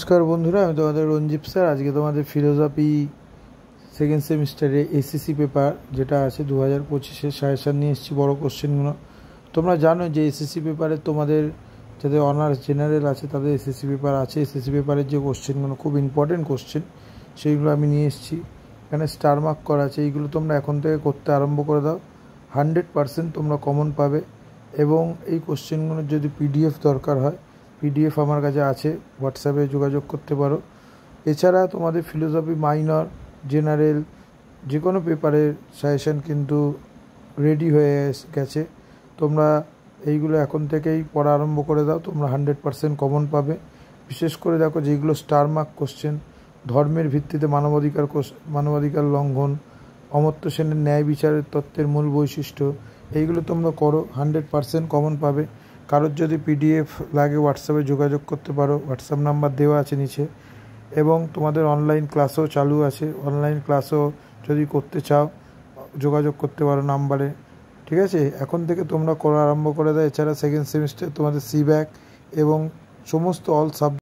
নমস্কার বন্ধুরা, আমি তোমাদের রঞ্জিত স্যার। আজকে তোমাদের ফিলোসফি সেকেন্ড সেমিস্টারে এসএসসি পেপার যেটা আছে 2025-এর সাজেশান নিয়ে এসেছি। বড় কোশ্চেনগুলো তোমরা জানো যে এসএসসি পেপারে তোমাদের যাদের অনার্স জেনারেল আছে তাদের এসএসসি পেপার আছে। এসএসসি পেপারের যে কোশ্চেনগুলো খুব ইম্পর্টেন্ট কোশ্চেন সেইগুলো আমি নিয়ে এসেছি। এখানে স্টার মার্ক করা আছে, এইগুলো তোমরা এখন থেকে করতে আরম্ভ করে দাও। 100% তোমরা কমন পাবে। এবং এই কোশ্চেনগুলোর যদি পিডিএফ দরকার হয়, পিডিএফ আমার কাছে আছে, হোয়াটসঅ্যাপে যোগাযোগ করতে পারো। এছাড়া তোমাদের ফিলোসফি মাইনর জেনারেল যে কোনো পেপারের সাজেশান কিন্তু রেডি হয়ে গেছে। তোমরা এইগুলো এখন থেকেই পড়া আরম্ভ করে দাও, তোমরা 100% কমন পাবে। বিশেষ করে দেখো যেগুলো স্টার মার্ক কোশ্চেন, ধর্মের ভিত্তিতে মানবাধিকার লঙ্ঘন, অমর্ত্য সেনের ন্যায় বিচারের তত্ত্বের মূল বৈশিষ্ট্য, এইগুলো তোমরা করো, 100% কমন পাবে। কারোর যদি পিডিএফ লাগে হোয়াটসঅ্যাপে যোগাযোগ করতে পারো, হোয়াটসঅ্যাপ নাম্বার দেওয়া আছে নিচে। এবং তোমাদের অনলাইন ক্লাসও চালু আছে, অনলাইন ক্লাসও যদি করতে চাও যোগাযোগ করতে পারো নাম্বারে। ঠিক আছে, এখন থেকে তোমরা করা আরম্ভ করে দাও। এছাড়া সেকেন্ড সেমিস্টার তোমাদের সিব্যাক এবং সমস্ত অল সাবজেক্ট